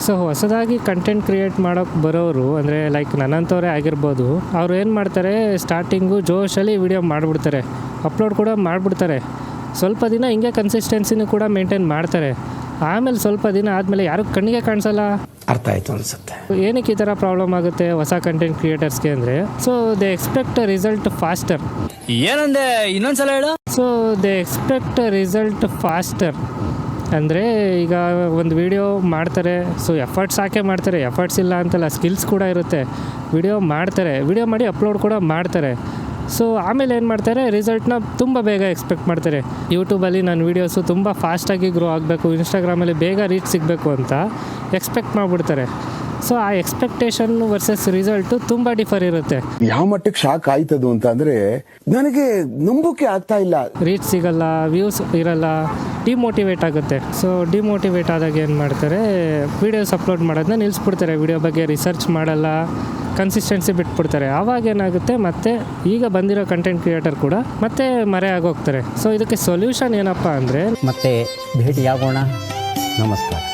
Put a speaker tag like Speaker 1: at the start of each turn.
Speaker 1: So ಹೊಸದಾಗಿ content create ಮಾಡೋಕ್ಕೆ ಬರೋರು ಅಂದರೆ ಲೈಕ್ ನನ್ನಂಥವರೇ ಆಗಿರ್ಬೋದು, ಅವ್ರು ಏನು ಮಾಡ್ತಾರೆ, ಸ್ಟಾರ್ಟಿಂಗು ಜೋಶಲ್ಲಿ ವಿಡಿಯೋ ಮಾಡಿಬಿಡ್ತಾರೆ, ಅಪ್ಲೋಡ್ ಕೂಡ ಮಾಡಿಬಿಡ್ತಾರೆ. ಸ್ವಲ್ಪ ದಿನ ಹಿಂಗೆ ಕನ್ಸಿಸ್ಟೆನ್ಸಿನೂ ಕೂಡ ಮೇಂಟೈನ್ ಮಾಡ್ತಾರೆ. ಆಮೇಲೆ ಸ್ವಲ್ಪ ದಿನ ಆದಮೇಲೆ ಯಾರು ಕಣ್ಣಿಗೆ ಕಾಣಿಸಲ್ಲ.
Speaker 2: ಅರ್ಥ ಆಯಿತು ಅನಿಸುತ್ತೆ.
Speaker 1: ಏನಕ್ಕೆ ಈ ಥರ ಪ್ರಾಬ್ಲಮ್ ಆಗುತ್ತೆ ಹೊಸ ಕಂಟೆಂಟ್ ಕ್ರಿಯೇಟರ್ಸ್ಗೆ ಅಂದರೆ, so they expect result faster.
Speaker 2: ಏನಂದೆ ಇನ್ನೊಂದ್ಸಲ ಹೇಳು.
Speaker 1: So they expect result faster ಅಂದರೆ ಈಗ ಒಂದು ವಿಡಿಯೋ ಮಾಡ್ತಾರೆ, ಸೊ ಎಫರ್ಟ್ಸ್ ಹಾಕೇ ಮಾಡ್ತಾರೆ, ಎಫರ್ಟ್ಸ್ ಇಲ್ಲ ಅಂತಲ್ಲ, ಸ್ಕಿಲ್ಸ್ ಕೂಡ ಇರುತ್ತೆ. ವಿಡಿಯೋ ಮಾಡ್ತಾರೆ, ವಿಡಿಯೋ ಮಾಡಿ ಅಪ್ಲೋಡ್ ಕೂಡ ಮಾಡ್ತಾರೆ. ಸೊ ಆಮೇಲೆ ಏನು ಮಾಡ್ತಾರೆ, ರಿಸಲ್ಟ್ನ ತುಂಬ ಬೇಗ ಎಕ್ಸ್ಪೆಕ್ಟ್ ಮಾಡ್ತಾರೆ. ಯೂಟ್ಯೂಬಲ್ಲಿ ನನ್ನ ವೀಡಿಯೋಸು ತುಂಬ ಫಾಸ್ಟಾಗಿ ಗ್ರೋ ಆಗಬೇಕು, ಇನ್ಸ್ಟಾಗ್ರಾಮಲ್ಲಿ ಬೇಗ ರೀಚ್ ಸಿಗಬೇಕು ಅಂತ ಎಕ್ಸ್ಪೆಕ್ಟ್ ಮಾಡಿಬಿಡ್ತಾರೆ. ಸೊ ಆ ಎಕ್ಸ್ಪೆಕ್ಟೇಷನ್ ವರ್ಸಸ್ ರಿಸಲ್ಟು ತುಂಬ ಡಿಫರ್ ಇರುತ್ತೆ.
Speaker 3: ಯಾವ ಮಟ್ಟಕ್ಕೆ ಶಾಕ್ ಆಯ್ತದು ಅಂತ ಅಂದರೆ ನನಗೆ ನಂಬೋಕೆ ಆಗ್ತಾ ಇಲ್ಲ. ರೀಚ್
Speaker 1: ಸಿಗಲ್ಲ, ವ್ಯೂಸ್ ಇರಲ್ಲ, ಡಿಮೋಟಿವೇಟ್ ಆಗುತ್ತೆ. ಸೊ ಡಿಮೋಟಿವೇಟ್ ಆದಾಗ ಏನು ಮಾಡ್ತಾರೆ, ವೀಡಿಯೋಸ್ ಅಪ್ಲೋಡ್ ಮಾಡೋದನ್ನ ನಿಲ್ಲಿಸ್ಬಿಡ್ತಾರೆ, ವಿಡಿಯೋ ಬಗ್ಗೆ ರಿಸರ್ಚ್ ಮಾಡಲ್ಲ, ಕನ್ಸಿಸ್ಟೆನ್ಸಿ ಬಿಟ್ಬಿಡ್ತಾರೆ. ಆವಾಗ ಏನಾಗುತ್ತೆ, ಮತ್ತೆ ಈಗ ಬಂದಿರೋ ಕಂಟೆಂಟ್ ಕ್ರಿಯೇಟರ್ ಕೂಡ ಮತ್ತೆ ಮರೆ ಆಗೋಗ್ತಾರೆ. ಸೊ ಇದಕ್ಕೆ ಸೊಲ್ಯೂಷನ್ ಏನಪ್ಪ ಅಂದರೆ,
Speaker 2: ಮತ್ತೆ ಭೇಟಿಯಾಗೋಣ. ನಮಸ್ಕಾರ.